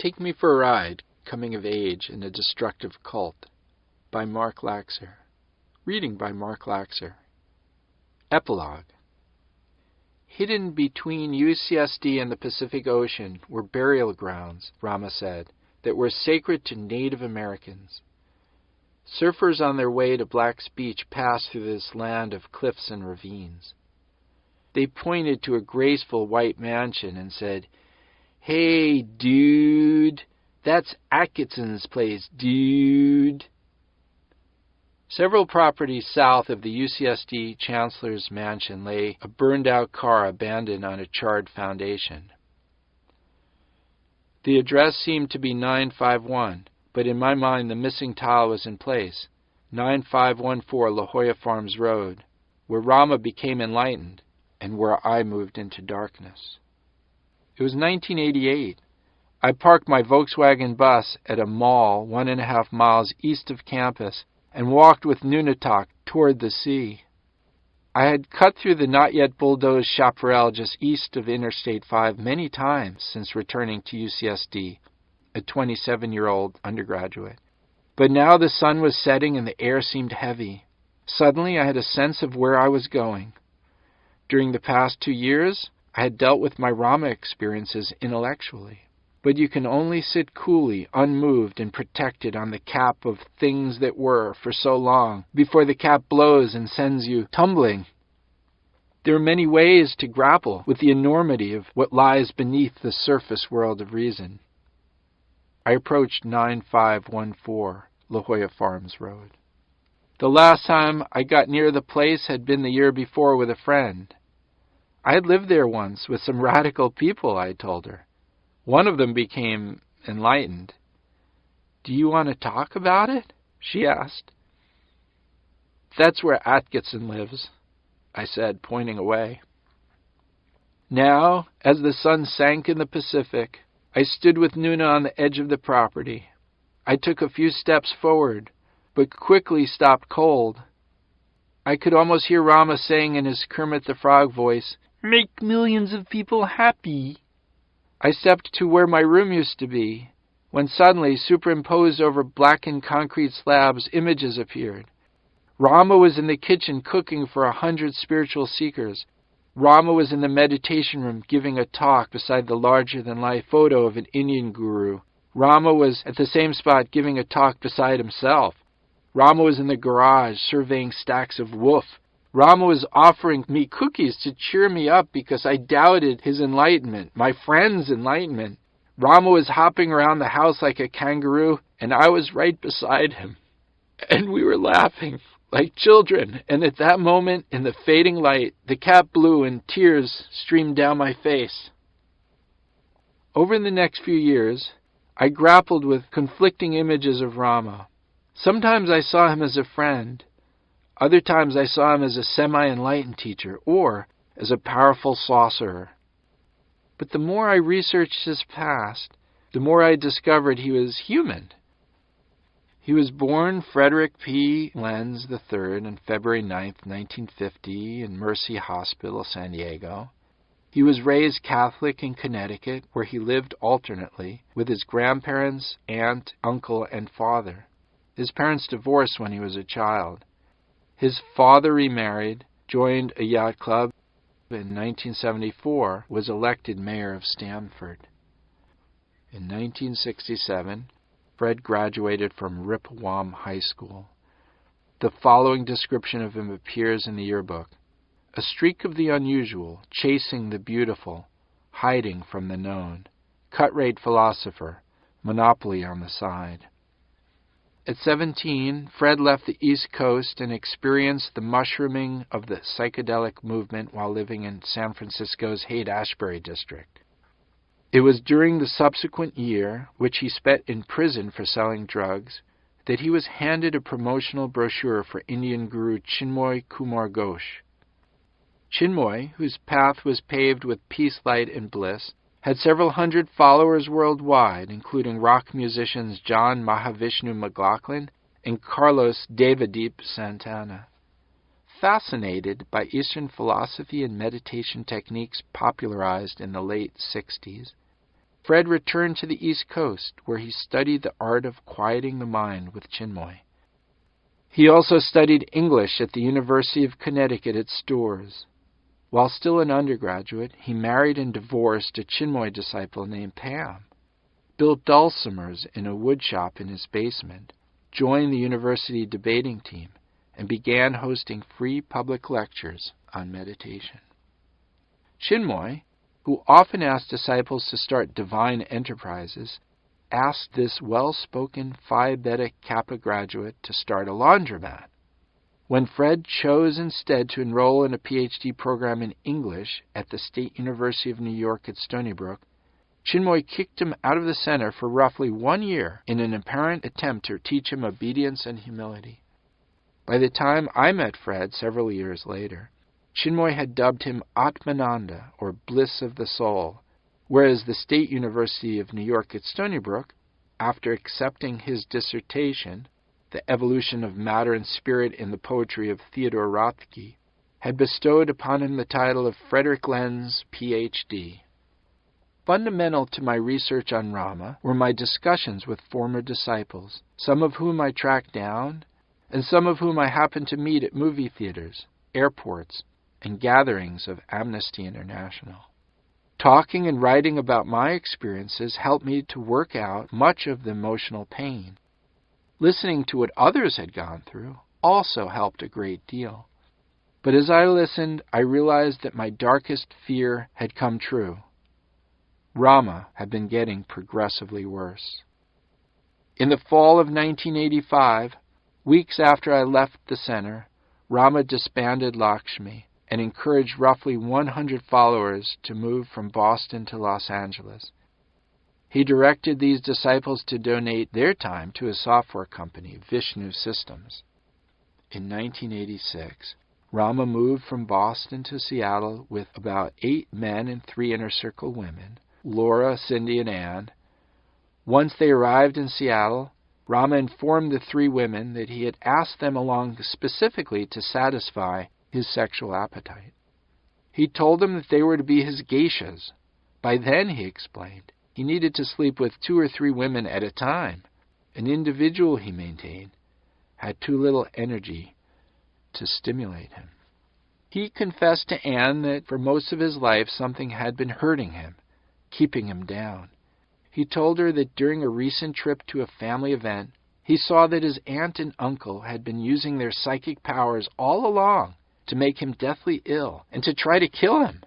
Take Me for a Ride, Coming of Age in a Destructive Cult, by Mark Laxer. Reading by Mark Laxer. Epilogue. Hidden between UCSD and the Pacific Ocean were burial grounds, Rama said, that were sacred to Native Americans. Surfers on their way to Black's Beach passed through this land of cliffs and ravines. They pointed to a graceful white mansion and said, "Hey, dude, that's Atkinson's place, dude." Several properties south of the UCSD Chancellor's Mansion lay a burned-out car abandoned on a charred foundation. The address seemed to be 951, but in my mind the missing tile was in place, 9514 La Jolla Farms Road, where Rama became enlightened and where I moved into darkness. It was 1988. I parked my Volkswagen bus at a mall 1.5 miles east of campus and walked with Nunatak toward the sea. I had cut through the not-yet-bulldozed chaparral just east of Interstate 5 many times since returning to UCSD, a 27-year-old undergraduate. But now the sun was setting and the air seemed heavy. Suddenly I had a sense of where I was going. During the past 2 years, I had dealt with my Rama experiences intellectually. But you can only sit coolly, unmoved, and protected on the cap of things that were for so long before the cap blows and sends you tumbling. There are many ways to grapple with the enormity of what lies beneath the surface world of reason. I approached 9514 La Jolla Farms Road. The last time I got near the place had been the year before with a friend. I had lived there once with some radical people, I told her. One of them became enlightened. "Do you want to talk about it?" she asked. "That's where Atkinson lives," I said, pointing away. Now, as the sun sank in the Pacific, I stood with Nuna on the edge of the property. I took a few steps forward, but quickly stopped cold. I could almost hear Rama saying in his Kermit the Frog voice, "Make millions of people happy." I stepped to where my room used to be, when suddenly, superimposed over blackened concrete slabs, images appeared. Rama was in the kitchen cooking for 100 spiritual seekers. Rama was in the meditation room giving a talk beside the larger-than-life photo of an Indian guru. Rama was at the same spot giving a talk beside himself. Rama was in the garage surveying stacks of woof. Rama was offering me cookies to cheer me up because I doubted his enlightenment, my friend's enlightenment. Rama was hopping around the house like a kangaroo, and I was right beside him. And we were laughing like children, and at that moment, in the fading light, the cap blew and tears streamed down my face. Over the next few years, I grappled with conflicting images of Rama. Sometimes I saw him as a friend. Other times I saw him as a semi-enlightened teacher or as a powerful sorcerer. But the more I researched his past, the more I discovered he was human. He was born Frederick P. Lenz III on February 9, 1950, in Mercy Hospital, San Diego. He was raised Catholic in Connecticut, where he lived alternately with his grandparents, aunt, uncle, and father. His parents divorced when he was a child. His father remarried, joined a yacht club, in 1974 was elected mayor of Stamford. In 1967, Fred graduated from Ripwam High School. The following description of him appears in the yearbook: "A streak of the unusual, chasing the beautiful, hiding from the known. Cut-rate philosopher, monopoly on the side." At 17, Fred left the East Coast and experienced the mushrooming of the psychedelic movement while living in San Francisco's Haight-Ashbury district. It was during the subsequent year, which he spent in prison for selling drugs, that he was handed a promotional brochure for Indian guru Chinmoy Kumar Ghosh. Chinmoy, whose path was paved with peace, light, and bliss, had several hundred followers worldwide, including rock musicians John Mahavishnu McLaughlin and Carlos Devadeep Santana. Fascinated by Eastern philosophy and meditation techniques popularized in the late 60s, Fred returned to the East Coast, where he studied the art of quieting the mind with Chinmoy. He also studied English at the University of Connecticut at Storrs. While still an undergraduate, he married and divorced a Chinmoy disciple named Pam, built dulcimers in a woodshop in his basement, joined the university debating team, and began hosting free public lectures on meditation. Chinmoy, who often asked disciples to start divine enterprises, asked this well-spoken Phi Beta Kappa graduate to start a laundromat. When Fred chose instead to enroll in a Ph.D. program in English at the State University of New York at Stony Brook, Chinmoy kicked him out of the center for roughly 1 year in an apparent attempt to teach him obedience and humility. By the time I met Fred several years later, Chinmoy had dubbed him Atmananda, or bliss of the soul, whereas the State University of New York at Stony Brook, after accepting his dissertation, The Evolution of Matter and Spirit in the Poetry of Theodor Rothke, had bestowed upon him the title of Frederick Lenz, Ph.D. Fundamental to my research on Rama were my discussions with former disciples, some of whom I tracked down, and some of whom I happened to meet at movie theaters, airports, and gatherings of Amnesty International. Talking and writing about my experiences helped me to work out much of the emotional pain. Listening to what others had gone through also helped a great deal. But as I listened, I realized that my darkest fear had come true. Rama had been getting progressively worse. In the fall of 1985, weeks after I left the center, Rama disbanded Lakshmi and encouraged roughly 100 followers to move from Boston to Los Angeles. He directed these disciples to donate their time to his software company, Vishnu Systems. In 1986, Rama moved from Boston to Seattle with about 8 men and 3 inner circle women, Laura, Cindy, and Ann. Once they arrived in Seattle, Rama informed the 3 women that he had asked them along specifically to satisfy his sexual appetite. He told them that they were to be his geishas. By then, he explained, he needed to sleep with 2 or 3 women at a time. An individual, he maintained, had too little energy to stimulate him. He confessed to Anne that for most of his life something had been hurting him, keeping him down. He told her that during a recent trip to a family event, he saw that his aunt and uncle had been using their psychic powers all along to make him deathly ill and to try to kill him.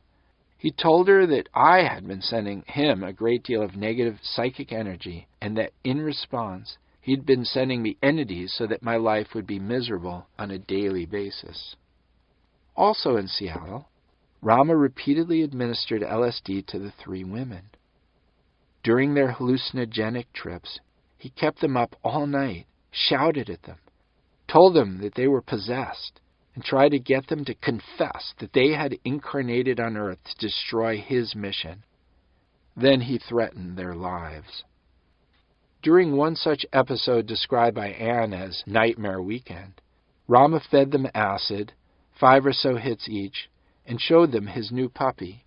He told her that I had been sending him a great deal of negative psychic energy and that in response, he'd been sending me entities so that my life would be miserable on a daily basis. Also in Seattle, Rama repeatedly administered LSD to the 3 women. During their hallucinogenic trips, he kept them up all night, shouted at them, told them that they were possessed, and tried to get them to confess that they had incarnated on Earth to destroy his mission. Then he threatened their lives. During one such episode described by Anne as Nightmare Weekend, Rama fed them acid, 5 or so hits each, and showed them his new puppy.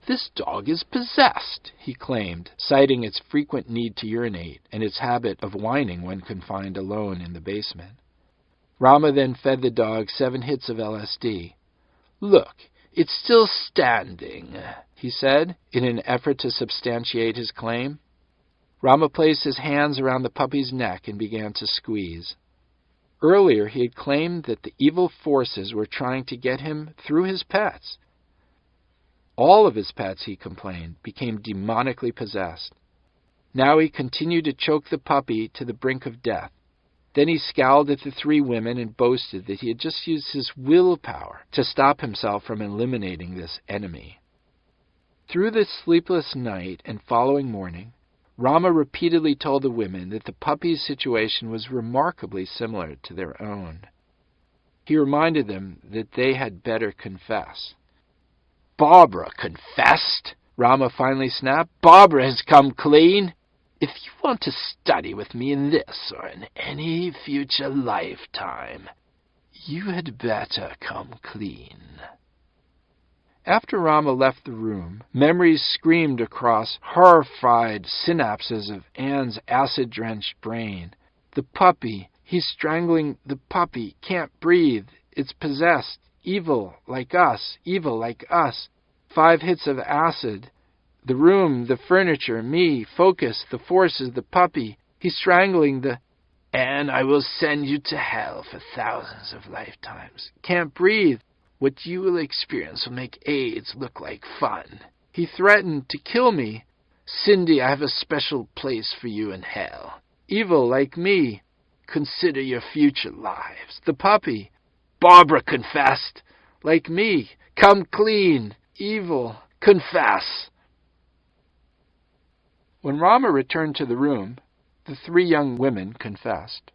"This dog is possessed," he claimed, citing its frequent need to urinate and its habit of whining when confined alone in the basement. Rama then fed the dog 7 hits of LSD. "Look, it's still standing," he said, in an effort to substantiate his claim. Rama placed his hands around the puppy's neck and began to squeeze. Earlier, he had claimed that the evil forces were trying to get him through his pets. All of his pets, he complained, became demonically possessed. Now he continued to choke the puppy to the brink of death. Then he scowled at the 3 women and boasted that he had just used his willpower to stop himself from eliminating this enemy. Through this sleepless night and following morning, Rama repeatedly told the women that the puppy's situation was remarkably similar to their own. He reminded them that they had better confess. "Barbara confessed," Rama finally snapped. "Barbara has come clean. If you want to study with me in this or in any future lifetime, you had better come clean." After Rama left the room, memories screamed across horrified synapses of Anne's acid-drenched brain. The puppy. He's strangling the puppy. Can't breathe. It's possessed. Evil like us. Evil like us. 5 hits of acid. The room, the furniture, me, focus, the forces, the puppy. He's strangling the... And I will send you to hell for thousands of lifetimes. Can't breathe. What you will experience will make AIDS look like fun. He threatened to kill me. Cindy, I have a special place for you in hell. Evil like me. Consider your future lives. The puppy. Barbara confessed. Like me. Come clean. Evil. Confess. When Rama returned to the room, the 3 young women confessed.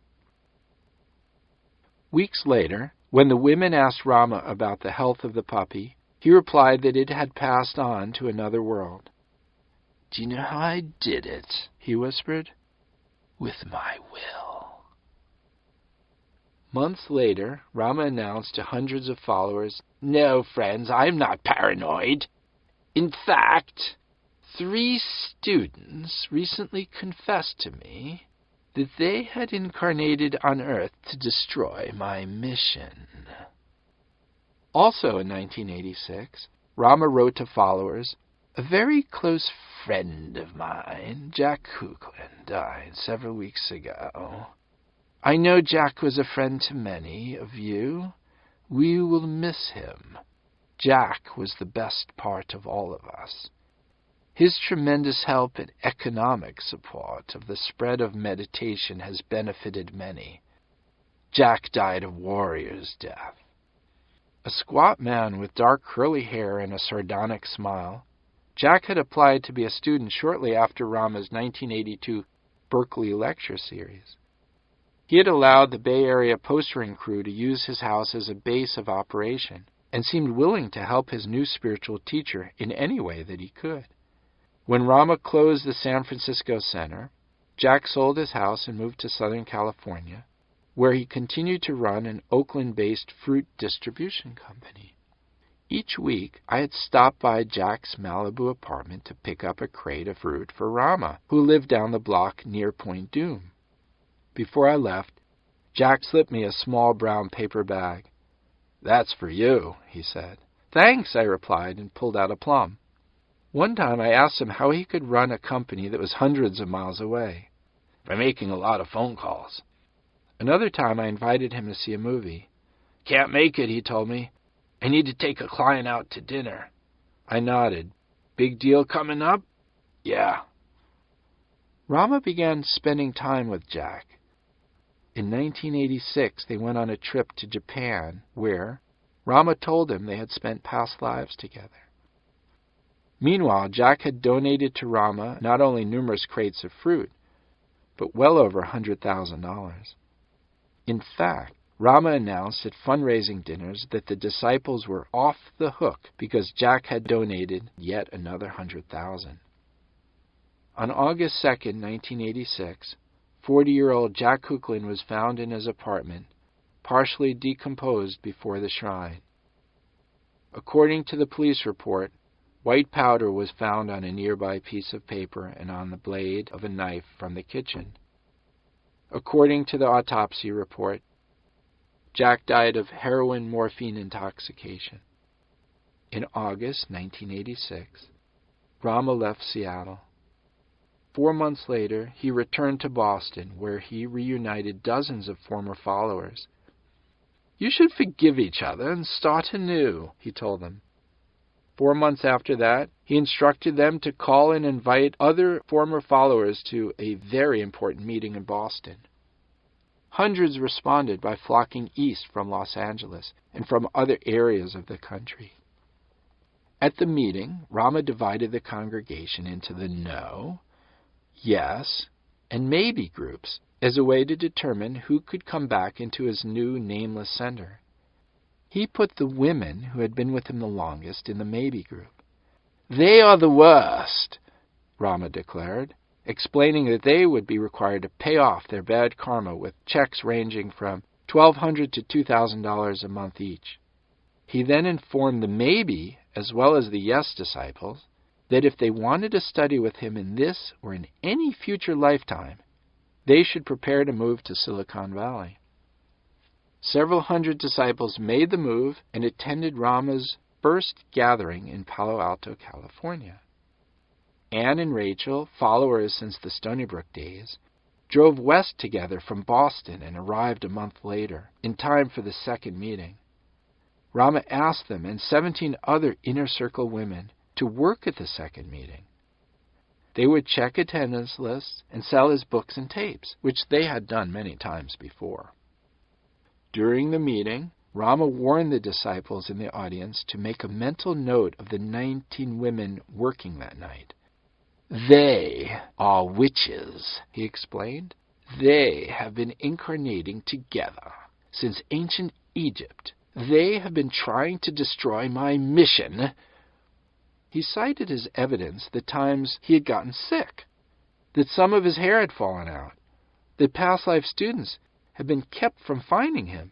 Weeks later, when the women asked Rama about the health of the puppy, he replied that it had passed on to another world. "Do you know how I did it?" he whispered. "With my will." Months later, Rama announced to hundreds of followers, "No, friends, I'm not paranoid. In fact, 3 students recently confessed to me that they had incarnated on Earth to destroy my mission." Also in 1986, Rama wrote to followers, "A very close friend of mine, Jack Kuklin, died several weeks ago. I know Jack was a friend to many of you. We will miss him. Jack was the best part of all of us. His tremendous help in economic support of the spread of meditation has benefited many. Jack died a warrior's death." A squat man with dark curly hair and a sardonic smile, Jack had applied to be a student shortly after Rama's 1982 Berkeley lecture series. He had allowed the Bay Area postering crew to use his house as a base of operation and seemed willing to help his new spiritual teacher in any way that he could. When Rama closed the San Francisco Center, Jack sold his house and moved to Southern California, where he continued to run an Oakland-based fruit distribution company. Each week, I had stopped by Jack's Malibu apartment to pick up a crate of fruit for Rama, who lived down the block near Point Doom. Before I left, Jack slipped me a small brown paper bag. "That's for you," he said. "Thanks," I replied, and pulled out a plum. One time I asked him how he could run a company that was hundreds of miles away. "By making a lot of phone calls." Another time I invited him to see a movie. "Can't make it," he told me. "I need to take a client out to dinner." I nodded. "Big deal coming up?" "Yeah." Rama began spending time with Jack. In 1986, they went on a trip to Japan, where Rama told him they had spent past lives together. Meanwhile, Jack had donated to Rama not only numerous crates of fruit, but well over $100,000. In fact, Rama announced at fundraising dinners that the disciples were off the hook because Jack had donated yet another $100,000. On August 2, 1986, 40-year-old Jack Kuklin was found in his apartment, partially decomposed before the shrine. According to the police report, white powder was found on a nearby piece of paper and on the blade of a knife from the kitchen. According to the autopsy report, Jack died of heroin-morphine intoxication. In August 1986, Rama left Seattle. 4 months later, he returned to Boston, where he reunited dozens of former followers. "You should forgive each other and start anew," he told them. 4 months after that, he instructed them to call and invite other former followers to a very important meeting in Boston. Hundreds responded by flocking east from Los Angeles and from other areas of the country. At the meeting, Rama divided the congregation into the no, yes, and maybe groups as a way to determine who could come back into his new nameless center. He put the women who had been with him the longest in the maybe group. "They are the worst," Rama declared, explaining that they would be required to pay off their bad karma with checks ranging from $1,200 to $2,000 a month each. He then informed the maybe as well as the yes disciples, that if they wanted to study with him in this or in any future lifetime, they should prepare to move to Silicon Valley. Several hundred disciples made the move and attended Rama's first gathering in Palo Alto, California. Anne and Rachel, followers since the Stony Brook days, drove west together from Boston and arrived a month later, in time for the second meeting. Rama asked them and 17 other Inner Circle women to work at the second meeting. They would check attendance lists and sell his books and tapes, which they had done many times before. During the meeting, Rama warned the disciples in the audience to make a mental note of the 19 women working that night. "They are witches," he explained. "They have been incarnating together since ancient Egypt. They have been trying to destroy my mission." He cited as evidence the times he had gotten sick, that some of his hair had fallen out, that past life students had been kept from finding him,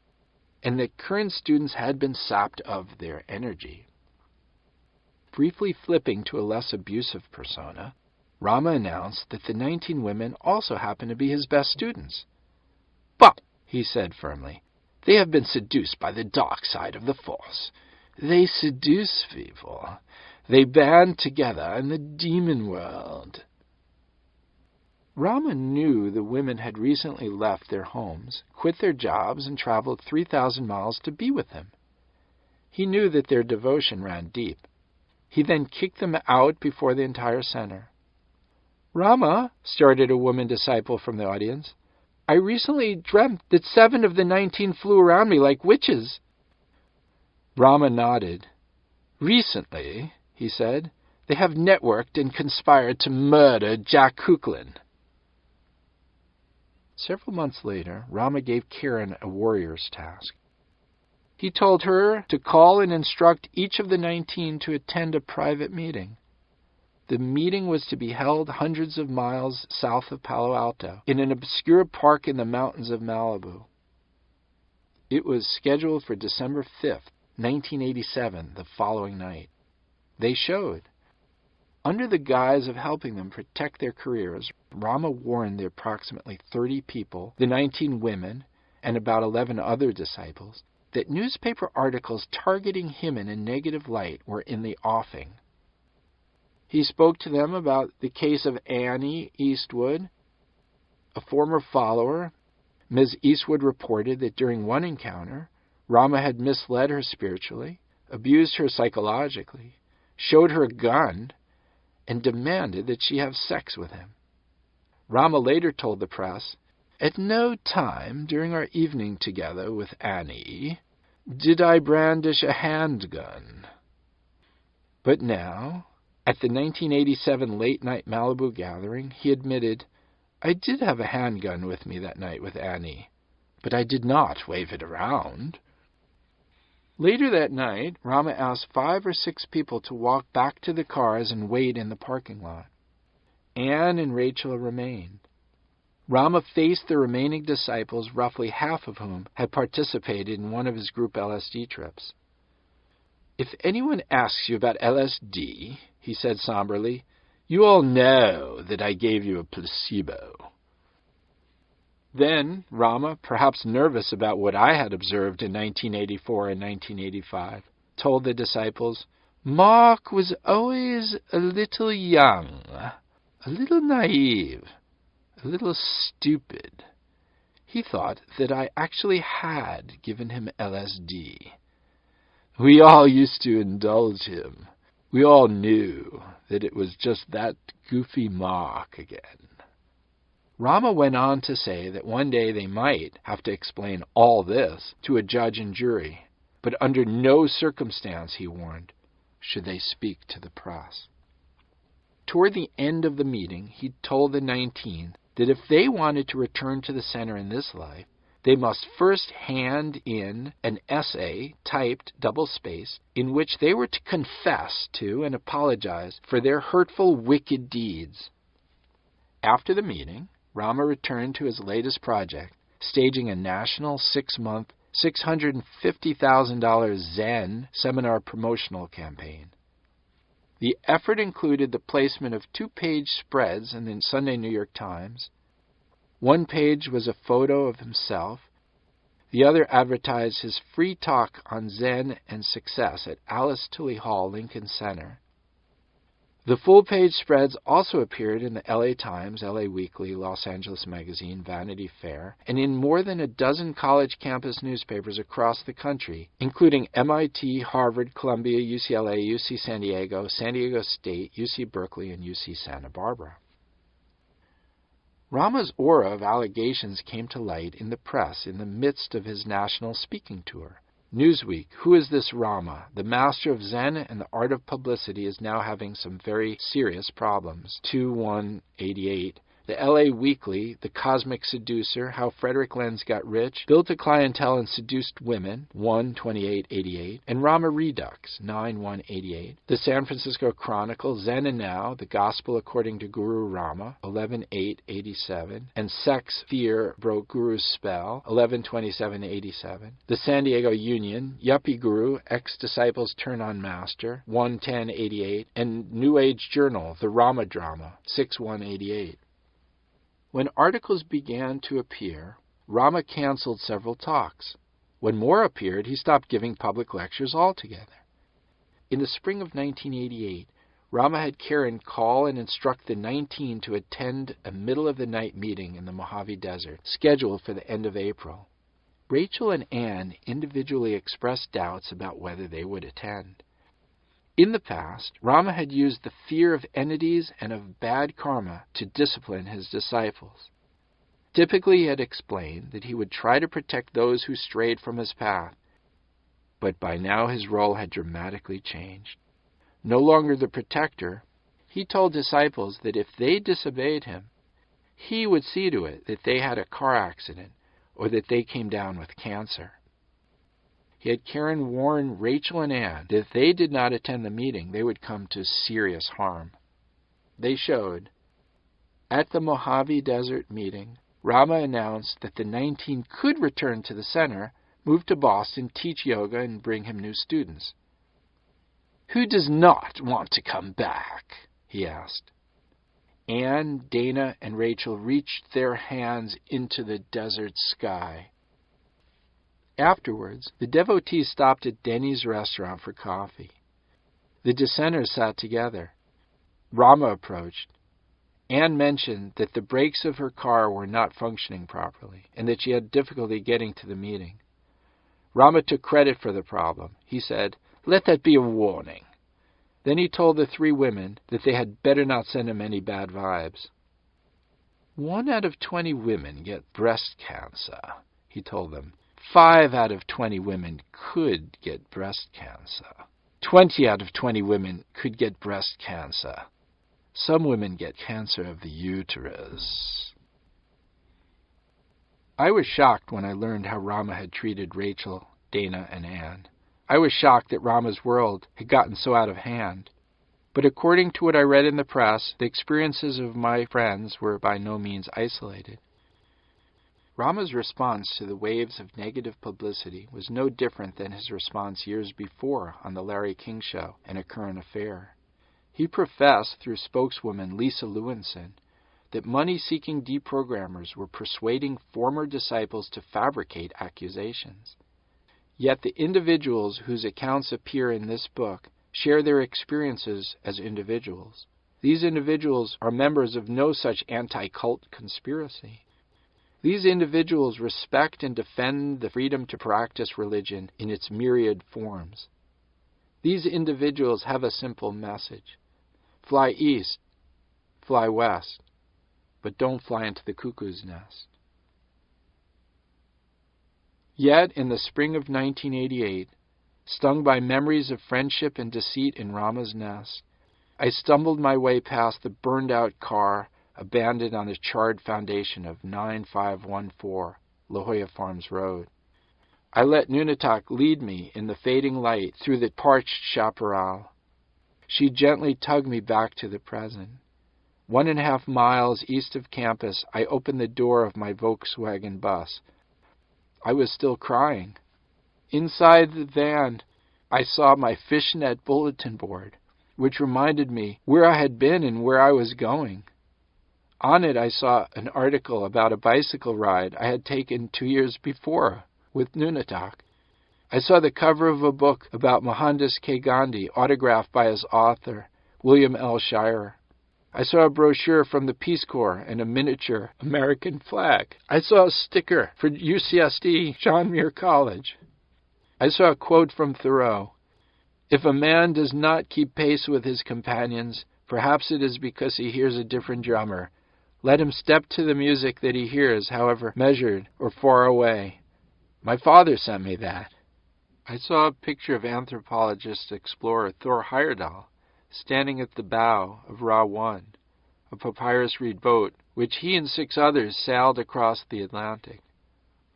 and that current students had been sapped of their energy. Briefly flipping to a less abusive persona, Rama announced that the 19 women also happened to be his best students. "But," he said firmly, "they have been seduced by the dark side of the Force. They seduce people. They band together in the demon world." Rama knew the women had recently left their homes, quit their jobs, and traveled 3,000 miles to be with him. He knew that their devotion ran deep. He then kicked them out before the entire center. "Rama," started a woman disciple from the audience, "I recently dreamt that 7 of the 19 flew around me like witches." Rama nodded. "Recently," he said, "they have networked and conspired to murder Jack Kuklin." Several months later, Rama gave Karen a warrior's task. He told her to call and instruct each of the 19 to attend a private meeting. The meeting was to be held hundreds of miles south of Palo Alto, in an obscure park in the mountains of Malibu. It was scheduled for December 5th, 1987, the following night. They showed. Under the guise of helping them protect their careers, Rama warned the approximately 30 people, the 19 women, and about 11 other disciples, that newspaper articles targeting him in a negative light were in the offing. He spoke to them about the case of Annie Eastwood, a former follower. Ms. Eastwood reported that during one encounter, Rama had misled her spiritually, abused her psychologically, showed her a gun, and demanded that she have sex with him. Rama later told the press, "At no time during our evening together with Annie did I brandish a handgun." But now, at the 1987 late-night Malibu gathering, he admitted, "I did have a handgun with me that night with Annie, but I did not wave it around." Later that night, Rama asked 5 or 6 people to walk back to the cars and wait in the parking lot. Anne and Rachel remained. Rama faced the remaining disciples, roughly half of whom had participated in one of his group LSD trips. "If anyone asks you about LSD," he said somberly, "you all know that I gave you a placebo." Then Rama, perhaps nervous about what I had observed in 1984 and 1985, told the disciples, "Mark was always a little young, a little naive, a little stupid. He thought that I actually had given him LSD. We all used to indulge him. We all knew that it was just that goofy Mark again." Rama went on to say that one day they might have to explain all this to a judge and jury, but under no circumstance, he warned, should they speak to the press. Toward the end of the meeting, he told the 19 that if they wanted to return to the center in this life, they must first hand in an essay, typed double-spaced, in which they were to confess to and apologize for their hurtful, wicked deeds. After the meeting, Rama returned to his latest project, staging a national 6-month $650,000 Zen seminar promotional campaign. The effort included the placement of 2-page spreads in the Sunday New York Times. One page was a photo of himself. The other advertised his free talk on Zen and success at Alice Tilly Hall, Lincoln Center. The full-page spreads also appeared in the LA Times, LA Weekly, Los Angeles Magazine, Vanity Fair, and in more than a dozen college campus newspapers across the country, including MIT, Harvard, Columbia, UCLA, UC San Diego State, UC Berkeley, and UC Santa Barbara. Rama's aura of allegations came to light in the press in the midst of his national speaking tour. Newsweek, who is this Rama? The master of Zen and the art of publicity is now having some very serious problems. 2/1/88. The LA Weekly, the cosmic seducer, how Frederick Lenz got rich, built a clientele and seduced women. 1/28/88. And Rama Redux. 9/1/88. The San Francisco Chronicle, Zen and Now, the Gospel According to Guru Rama. 11/8/87. And Sex, Fear Broke Guru's Spell. 11/27/87. The San Diego Union, Yuppie Guru, Ex-Disciples Turn on Master. 1/10/88. And New Age Journal, The Rama Drama. 6/1/88. When articles began to appear, Rama canceled several talks. When more appeared, he stopped giving public lectures altogether. In the spring of 1988, Rama had Karen call and instruct the 19 to attend a middle-of-the-night meeting in the Mojave Desert, scheduled for the end of April. Rachel and Anne individually expressed doubts about whether they would attend. In the past, Rama had used the fear of entities and of bad karma to discipline his disciples. Typically, he had explained that he would try to protect those who strayed from his path, but by now his role had dramatically changed. No longer the protector, he told disciples that if they disobeyed him, he would see to it that they had a car accident or that they came down with cancer. He had Karen warn Rachel and Anne that if they did not attend the meeting, they would come to serious harm. They showed. At the Mojave Desert meeting, Rama announced that the 19 could return to the center, move to Boston, teach yoga, and bring him new students. "Who does not want to come back?" he asked. Anne, Dana, and Rachel reached their hands into the desert sky. Afterwards, the devotees stopped at Denny's restaurant for coffee. The dissenters sat together. Rama approached. Anne mentioned that the brakes of her car were not functioning properly and that she had difficulty getting to the meeting. Rama took credit for the problem. He said, "Let that be a warning." Then he told the 3 women that they had better not send him any bad vibes. 1 out of 20 women get breast cancer, he told them. 5 out of 20 women could get breast cancer. 20 out of 20 women could get breast cancer. Some women get cancer of the uterus. I was shocked when I learned how Rama had treated Rachel, Dana, and Anne. I was shocked that Rama's world had gotten so out of hand. But according to what I read in the press, the experiences of my friends were by no means isolated. Rama's response to the waves of negative publicity was no different than his response years before on The Larry King Show and A Current Affair. He professed, through spokeswoman Lisa Lewinson, that money-seeking deprogrammers were persuading former disciples to fabricate accusations. Yet the individuals whose accounts appear in this book share their experiences as individuals. These individuals are members of no such anti-cult conspiracy. These individuals respect and defend the freedom to practice religion in its myriad forms. These individuals have a simple message. Fly east, fly west, but don't fly into the cuckoo's nest. Yet, in the spring of 1988, stung by memories of friendship and deceit in Rama's nest, I stumbled my way past the burned-out car abandoned on the charred foundation of 9514 La Jolla Farms Road. I let Nunatak lead me in the fading light through the parched chaparral. She gently tugged me back to the present. 1.5 miles east of campus, I opened the door of my Volkswagen bus. I was still crying. Inside the van, I saw my fishnet bulletin board, which reminded me where I had been and where I was going. On it I saw an article about a bicycle ride I had taken 2 years before with Nunatak. I saw the cover of a book about Mohandas K. Gandhi, autographed by his author, William L. Shirer. I saw a brochure from the Peace Corps and a miniature American flag. I saw a sticker for UCSD John Muir College. I saw a quote from Thoreau: "If a man does not keep pace with his companions, perhaps it is because he hears a different drummer. Let him step to the music that he hears, however measured or far away." My father sent me that. I saw a picture of anthropologist explorer Thor Heyerdahl standing at the bow of Ra 1, a papyrus reed boat which he and 6 others sailed across the Atlantic.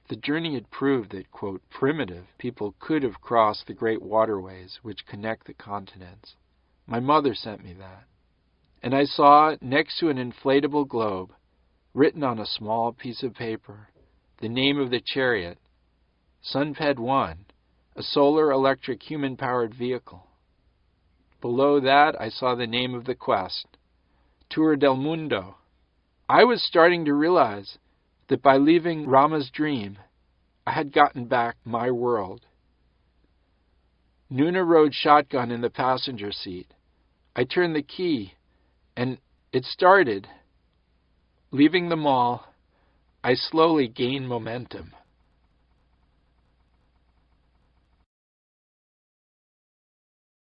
The journey had proved that, quote, primitive people could have crossed the great waterways which connect the continents. My mother sent me that. And I saw, next to an inflatable globe, written on a small piece of paper, the name of the chariot, Sunped 1, a solar electric human-powered vehicle. Below that, I saw the name of the quest, Tour del Mundo. I was starting to realize that by leaving Rama's dream, I had gotten back my world. Nuna rode shotgun in the passenger seat. I turned the key, and it started. Leaving the mall, I slowly gained momentum.